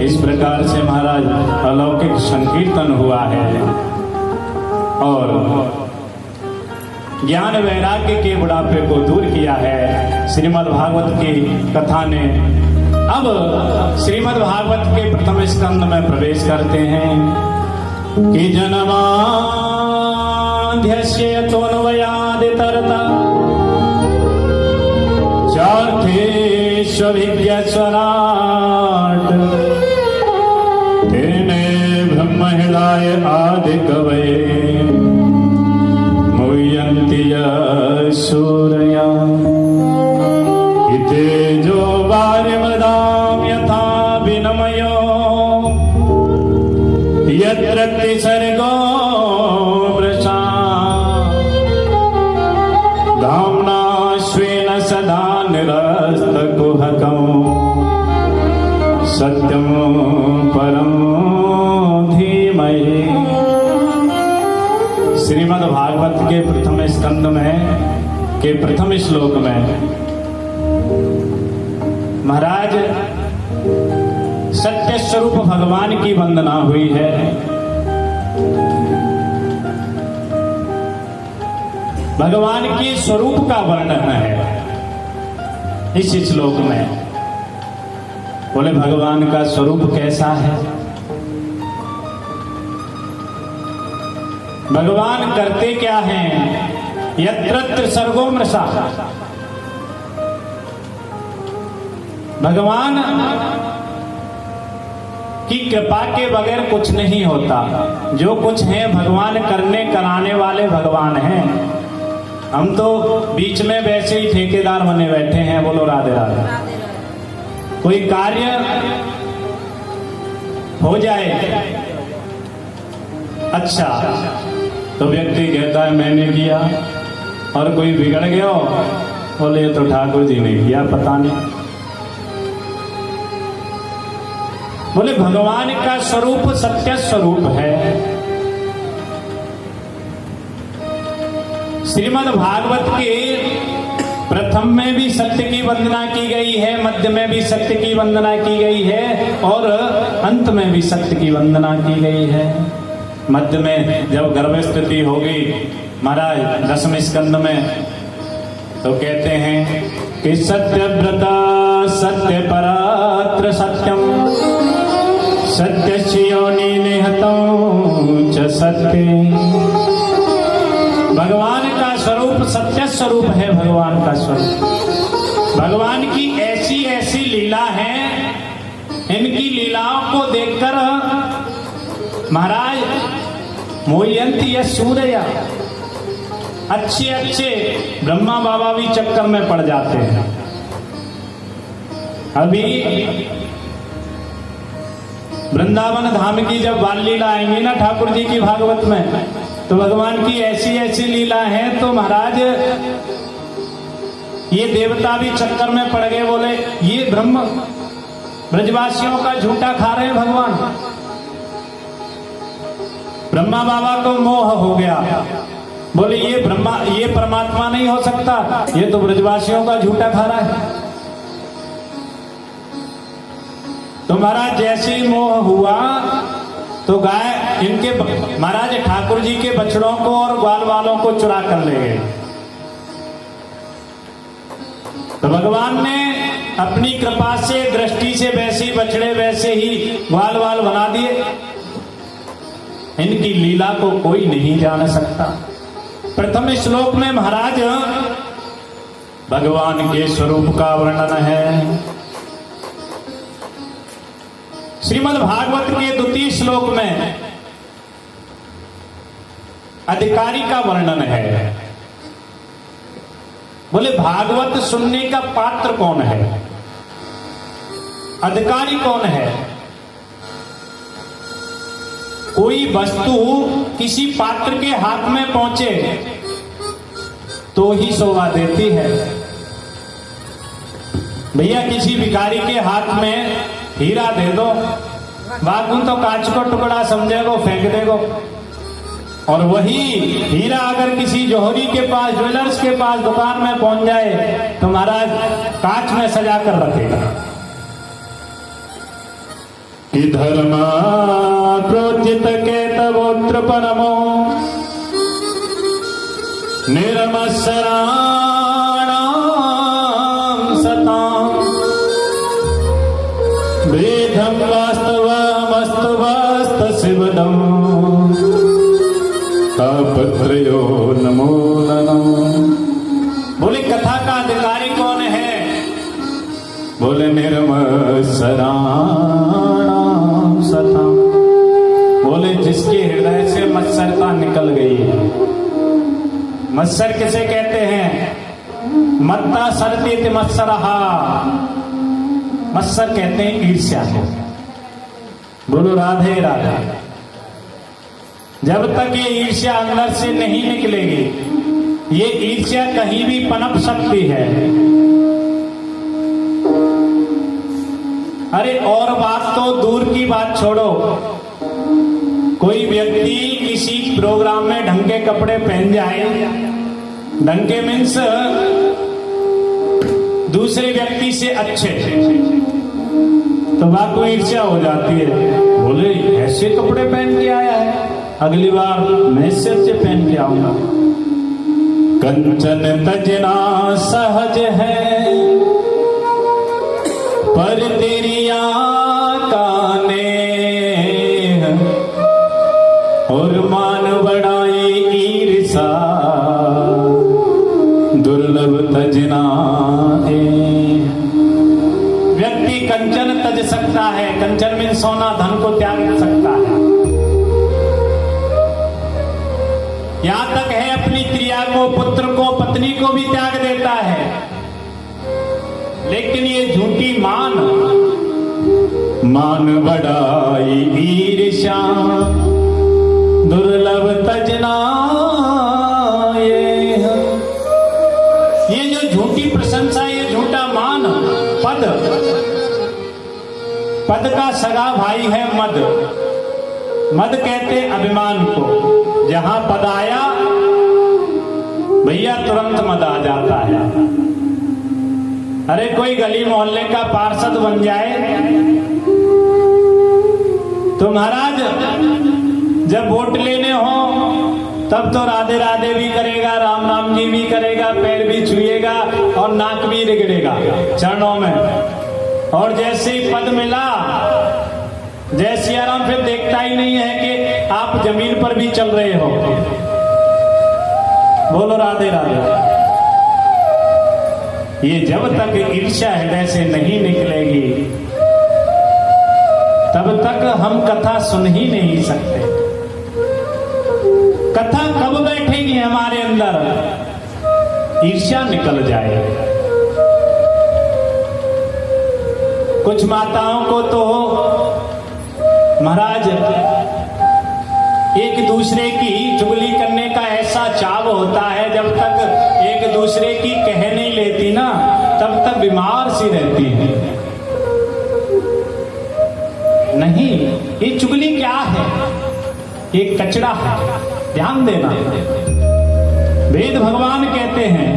इस प्रकार से महाराज अलौकिक संकीर्तन हुआ है और ज्ञान वैराग्य के बुढ़ापे को दूर किया है श्रीमद् भागवत की कथा ने। अब श्रीमद् भागवत के प्रथम स्कंद में प्रवेश करते हैं कि जन्माद्यस्य तोन्वयादितरता चार्थेष्वभिज्ञस्वराट् तेने ब्रह्महृदाय आदिकवये मुह्यन्ति सूरया तेजो वारिमृदां यथा विनिमयो यत्र त्रिसर्गो मृषा धाम्ना स्वेन सदा निरस्तकुहकं सत्यं परं धीमहि। श्रीमद् भागवत के प्रथम स्कंद में के प्रथम श्लोक में महाराज सत्य स्वरूप भगवान की वंदना हुई है। भगवान के स्वरूप का वर्णन है इस श्लोक में। बोले भगवान का स्वरूप कैसा है? भगवान करते क्या हैं? यत्र सर्गो मृषा। भगवान की कृपा के बगैर कुछ नहीं होता। जो कुछ है भगवान करने कराने वाले भगवान हैं। हम तो बीच में वैसे ही ठेकेदार बने बैठे हैं। बोलो राधे राधे। कोई कार्य हो जाए अच्छा तो व्यक्ति कहता है मैंने किया, और कोई बिगड़ गया बोले ये तो ठाकुर जी ने किया, पता नहीं। बोले भगवान का स्वरूप सत्य स्वरूप है। श्रीमद् भागवत के प्रथम में भी सत्य की वंदना की गई है, मध्य में भी सत्य की वंदना की गई है और अंत में भी सत्य की वंदना की गई है। मध्य में जब गर्भ स्थिति होगी महाराज दसवें स्कंद में तो कहते हैं कि सत्यव्रता सत्य परात्र सत्यम सत्यस्य योनि निहतं च सत्य। भगवान का स्वरूप सत्य स्वरूप है। भगवान का स्वरूप भगवान की ऐसी ऐसी लीला है। इनकी लीलाओं को देखकर महाराज मोह्यन्ति सूरया, अच्छे अच्छे ब्रह्मा बाबा भी चक्कर में पड़ जाते हैं। अभी वृंदावन धाम की जब बाल लीला आएंगी ना ठाकुर जी की भागवत में, तो भगवान की ऐसी ऐसी लीला है तो महाराज ये देवता भी चक्कर में पड़ गए। बोले ये ब्रह्म ब्रजवासियों का झूठा खा रहे हैं भगवान। ब्रह्मा बाबा को मोह हो गया। बोले ये परमात्मा नहीं हो सकता, ये तो ब्रजवासियों का झूठा खा रहा है। तो महाराज जैसे ही मोह हुआ तो गाय इनके महाराज ठाकुर जी के बछड़ों को और ग्वाल वालों को चुरा कर ले गए। तो भगवान ने अपनी कृपा से, दृष्टि से वैसे बछड़े वैसे ही ग्वाल वाल बना दिए। इनकी लीला को कोई नहीं जान सकता। प्रथम श्लोक में महाराज भगवान के स्वरूप का वर्णन है। श्रीमद् भागवत के द्वितीय श्लोक में अधिकारी का वर्णन है। बोले भागवत सुनने का पात्र कौन है, अधिकारी कौन है। कोई वस्तु किसी पात्र के हाथ में पहुंचे तो ही शोभा देती है। भैया किसी भिखारी के हाथ में हीरा दे दो, बागुन तो कांच को टुकड़ा समझेगो, फेंक देगो। और वही हीरा अगर किसी जौहरी के पास, ज्वेलर्स के पास दुकान में पहुंच जाए तो महाराज कांच में सजा कर रखेगा। कि धर्म प्रोचित केतवोत्र परमो निर्मत्सराणां सतां वेदं वास्तवमस्तवस्तशिवदम् अपत्रयो नमो नमः। बोले कथा का अधिकारी कौन है? बोले निर्मत्सराणां सतां। बोले जिसके हृदय से मत्सरता निकल गई है। मत्सर किसे कहते हैं? मत्ता सरतीति मत्सरहा। मत्सर कहते हैं ईर्ष्या को। बोलो राधे राधे। जब तक ये ईर्ष्या अंदर से नहीं निकलेगी, ये ईर्ष्या कहीं भी पनप सकती है। अरे और बात तो दूर की बात छोड़ो, कोई व्यक्ति किसी प्रोग्राम में ढंग के कपड़े पहन जाए, ढंग के मीन्स दूसरे व्यक्ति से अच्छे, तो बात को ईर्ष्या हो जाती है। बोले ऐसे कपड़े पहन के आया है, अगली बार मैं इससे अच्छे पहन के आऊंगा। कंचन तजना सहज है पर तेरी आकाने, और मान बढ़ाई ईर्षा दुर्लभ तजना है। व्यक्ति कंचन तज सकता है, कंचन में सोना धन को त्याग सकता है, यहां तक है अपनी क्रिया को, पुत्र को, पत्नी को भी त्याग देता है। लेकिन ये झूठी मान बढ़ाई ईर्ष्या दुर्लभ तजना, ये जो झूठी प्रशंसा, ये झूठा मान, पद का सगा भाई है मद। मद कहते अभिमान को। जहां पद आया भैया तुरंत मद आ जाता है। अरे कोई गली मोहल्ले का पार्षद बन जाए तो महाराज जब वोट लेने हो तब तो राधे राधे भी करेगा, राम राम जी भी करेगा, पैर भी छुएगा और नाक भी रगड़ेगा चरणों में। और जैसे ही पद मिला, जय सिया राम, फिर देखता ही नहीं है कि आप जमीन पर भी चल रहे हो। बोलो राधे राधे। ये जब तक ईर्ष्या हृदय से नहीं निकलेगी तब तक हम कथा सुन ही नहीं सकते। कथा कब बैठेगी हमारे अंदर? ईर्ष्या निकल जाए। कुछ माताओं को तो महाराज एक दूसरे की चुगली करने का ऐसा चाव होता है, जब तक एक दूसरे की कह नहीं लेती ना तब तक बीमार सी रहती है। नहीं, ये चुगली क्या है? ये कचरा है, ध्यान देना। वेद भगवान कहते हैं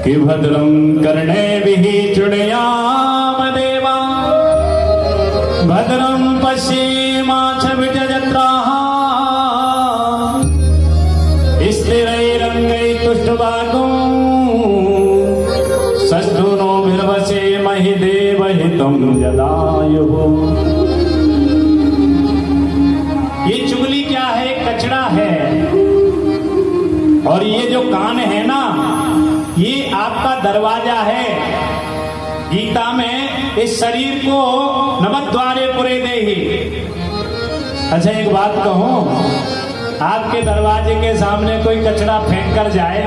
कि भद्रं कर्णेभिः शृणुयाम देवा, भद्रं पश्येमाक्षभिर्यजत्राः, स्थिरैरङ्गैस्तुष्टुवागुं त्वं जदायुः। ये चुगली क्या है? कचड़ा है। और ये जो कान है ना, ये आपका दरवाजा है। गीता में इस शरीर को नवद्वारे पुरे देहि। अच्छा एक बात कहूं, आपके दरवाजे के सामने कोई कचड़ा फेंक कर जाए,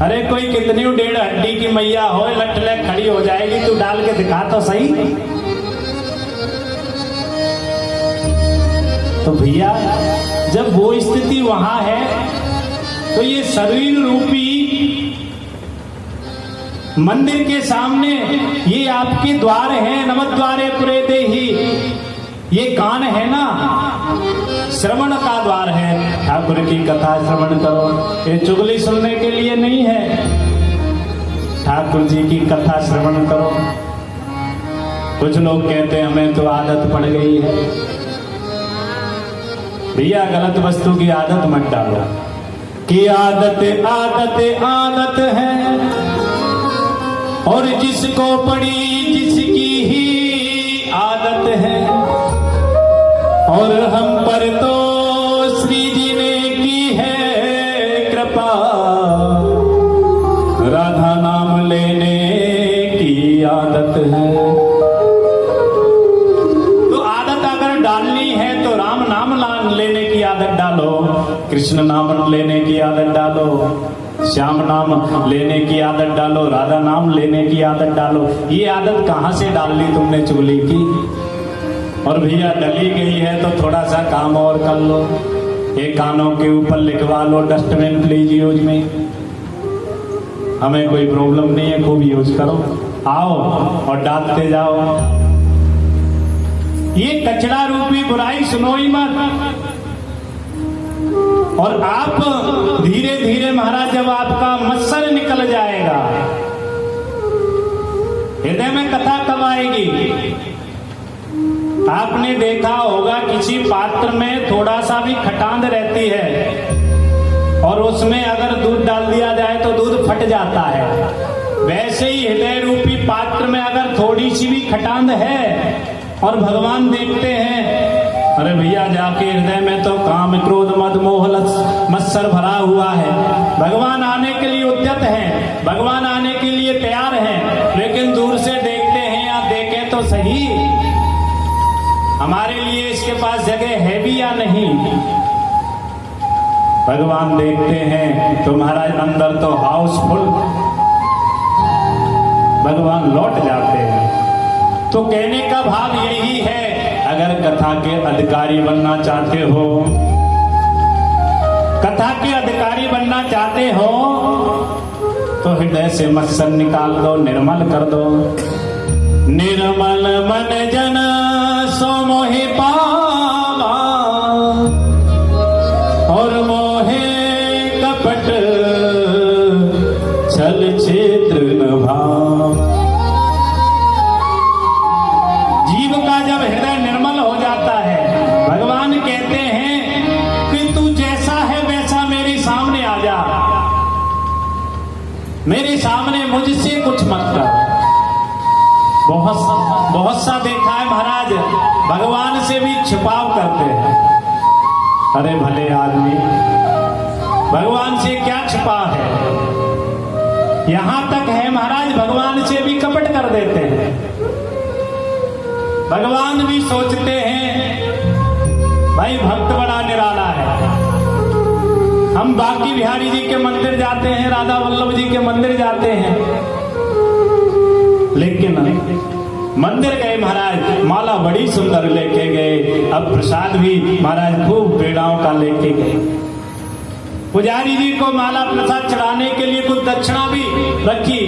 अरे कोई कितनी 1.5 हड्डी की मैया हो, लट खड़ी हो जाएगी, तू डाल के दिखा तो सही। तो भैया जब वो स्थिति वहां है, तो ये शरीर रूपी मंदिर के सामने ये आपके द्वार हैं, नवद्वारे पुरे देहि। ये कान है ना, श्रवण का द्वार है। ठाकुर की कथा श्रवण करो, ये चुगली सुनने के लिए नहीं है। ठाकुर जी की कथा श्रवण करो। कुछ लोग कहते हैं हमें तो आदत पड़ गई है। भैया गलत वस्तु की आदत मत डालो, कि आदत आदत आदत है, और जिसको पड़ी जिसकी ही आदत है। और हम पर तो श्री जी ने की है कृपा, राधा नाम लेने की आदत है। तो आदत अगर डालनी है तो राम नाम लेने की आदत डालो, कृष्ण नाम लेने की आदत डालो, श्याम नाम लेने की आदत डालो, राधा नाम लेने की आदत डालो। ये आदत कहां से डाल ली तुमने चुगली की? और भैया डली गई है तो थोड़ा सा काम और कर लो, ये कानों के ऊपर लिखवा लो डस्टबिन प्लीज यूज में। हमें कोई प्रॉब्लम नहीं है, खूब यूज करो, आओ और डालते जाओ। ये कचरा रूपी बुराई सुनो ही मत। और आप धीरे धीरे महाराज जब आपका मत्सर निकल जाएगा, हृदय में कथा कब आएगी? आपने देखा होगा किसी पात्र में थोड़ा सा भी खटांद रहती है, और उसमें अगर दूध डाल दिया जाए तो दूध फट जाता है। वैसे ही हृदय रूपी पात्र में अगर थोड़ी सी भी खटांद है, और भगवान देखते हैं, अरे भैया जाके हृदय में तो काम क्रोध मद मोह मत्सर भरा हुआ है। भगवान आने के लिए उद्यत हैं, भगवान आने के लिए तैयार हैं, लेकिन दूर से देखते हैं या देखें तो सही हमारे लिए इसके पास जगह है भी या नहीं। भगवान देखते हैं तुम्हारा अंदर तो हाउसफुल, भगवान लौट जाते हैं। तो कहने का भाव यही है, अगर कथा के अधिकारी बनना चाहते हो, कथा के अधिकारी बनना चाहते हो, तो हृदय से मत्सर निकाल दो, निर्मल कर दो। निर्मल मन जन सो मोहि पावा, और मोहे कपट छल छिद्र न भाव। जीव का जब हृदय निर्मल हो जाता है, भगवान कहते हैं कि तू जैसा है वैसा मेरे सामने आ जा, मेरे सामने मुझसे कुछ मत कर। बहुत सा देखा है महाराज, भगवान से भी छिपाव करते हैं। अरे भले आदमी, भगवान से क्या छिपा है? यहां तक है महाराज, भगवान से भी कपट कर देते हैं। भगवान भी सोचते हैं भाई भक्त बड़ा निराला है। हम बाकी बिहारी जी के मंदिर जाते हैं, राधा वल्लभ जी के मंदिर जाते हैं, लेकिन मंदिर गए महाराज, माला बड़ी सुंदर लेके गए, अब प्रसाद भी महाराज खूब पेड़ाओं का लेके गए। पुजारी जी को माला प्रसाद चढ़ाने के लिए कुछ दक्षिणा भी रखी,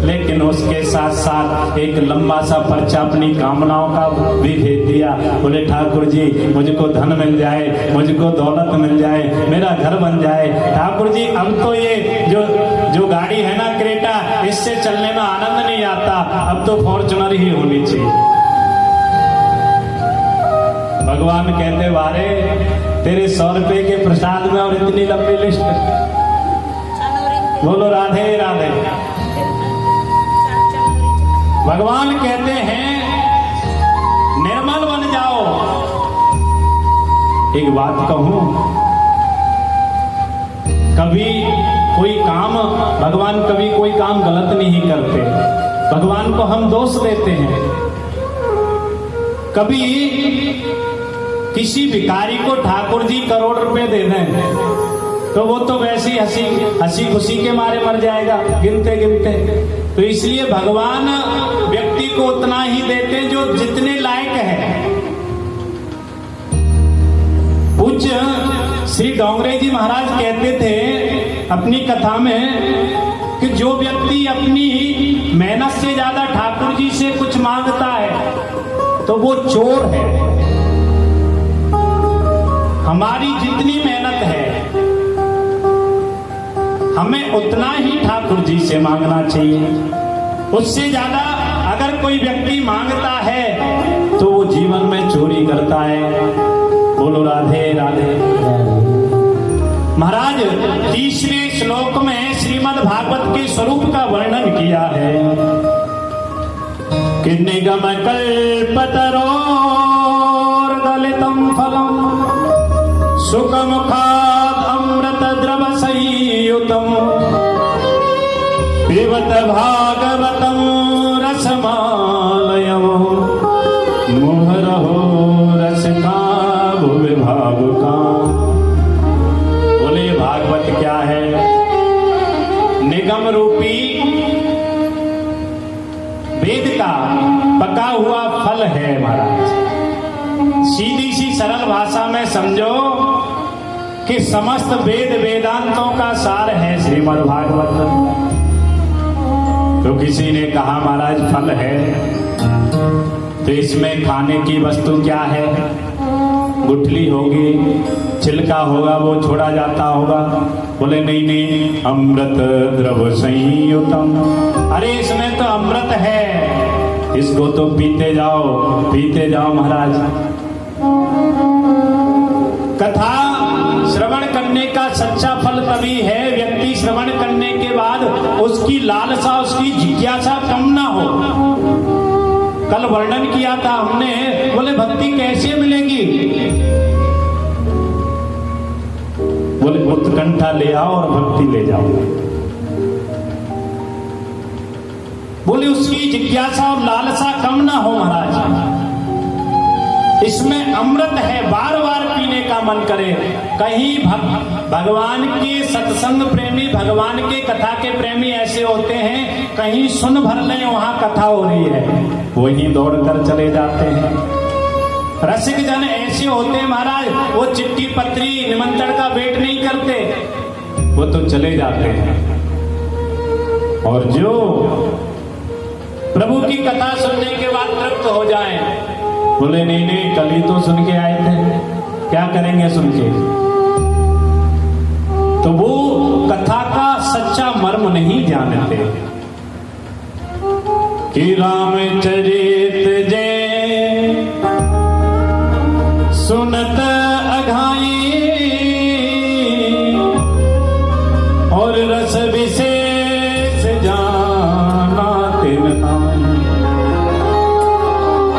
लेकिन उसके साथ साथ एक लंबा सा पर्चा अपनी कामनाओं का भी भेज दिया। बोले ठाकुर जी मुझको धन मिल जाए, मुझको दौलत मिल जाए, मेरा घर बन जाए। ठाकुर जी अब तो ये जो गाड़ी है ना क्रेटा, इससे चलने में आनंद नहीं आता, अब तो फॉर्च्यूनर ही होनी चाहिए। भगवान कहते वारे तेरे 100 रुपए के प्रसाद में और इतनी लंबी लिस्ट। बोलो राधे राधे। भगवान कहते हैं निर्मल बन जाओ। एक बात कहूं, कभी कोई काम, भगवान कभी कोई काम गलत नहीं करते, भगवान को हम दोष देते हैं। कभी किसी भिखारी को ठाकुर जी करोड़ रुपए दे दें तो वो तो वैसे ही हंसी खुशी के मारे मर जाएगा गिनते गिनते। तो इसलिए भगवान व्यक्ति को उतना ही देते जो जितने लायक है। पूज्य श्री डोंगरे जी महाराज कहते थे अपनी कथा में कि जो व्यक्ति अपनी मेहनत से ज्यादा ठाकुर जी से कुछ मांगता है तो वो चोर है। हमारी जितनी मेहनत है हमें उतना ही ठाकुर जी से मांगना चाहिए। उससे ज्यादा अगर कोई व्यक्ति मांगता है तो वो जीवन में चोरी करता है। बोलो राधे राधे। महाराज 30वें श्लोक में श्रीमद् भागवत के स्वरूप का वर्णन किया है कि निगम कल्पतरोर्गलितं फलम् सुखमुखात् अमृतद्रव संयुतम् पिबत भागवतं रसमालयम् मुहुरहो रसिका भुवि भावुका। बोले भागवत क्या है? निगम रूपी वेद का पका हुआ फल है महाराज। सीधी सी सरल भाषा में समझो कि समस्त वेद वेदांतों का सार है श्रीमद् भागवत। तो किसी ने कहा महाराज फल है तो इसमें खाने की वस्तु क्या है? गुठली होगी, छिलका होगा, वो छोड़ा जाता होगा। बोले नहीं नहीं, अमृत द्रव संयुतम। अरे इसमें तो अमृत है, इसको तो पीते जाओ महाराज। कथा श्रवण करने का सच्चा फल तभी है व्यक्ति श्रवण करने के बाद उसकी लालसा, उसकी जिज्ञासा कम ना हो। कल वर्णन किया था हमने, बोले भक्ति कैसे मिलेगी? बोले उत्कंठा ले आओ और भक्ति ले जाओ। बोले उसकी जिज्ञासा और लालसा कम ना हो महाराज। इसमें अमृत है, बार बार पीने का मन करे। कहीं भगवान के सत्संग प्रेमी, भगवान के कथा के प्रेमी ऐसे होते हैं, कहीं सुन भर लें वहां कथा हो रही है, वहीं दौड़कर चले जाते हैं। रसिक जन ऐसे होते हैं महाराज, वो चिट्ठी पत्री निमंत्रण का वेट नहीं करते, वो तो चले जाते हैं। और जो प्रभु की कथा सुनने के बाद तृप्त हो जाए, बोले नहीं नहीं कल ही तो सुन के आए थे, क्या करेंगे सुन के? तो वो कथा का सच्चा मर्म नहीं जानते कि रामचरित जय सुनत अघाई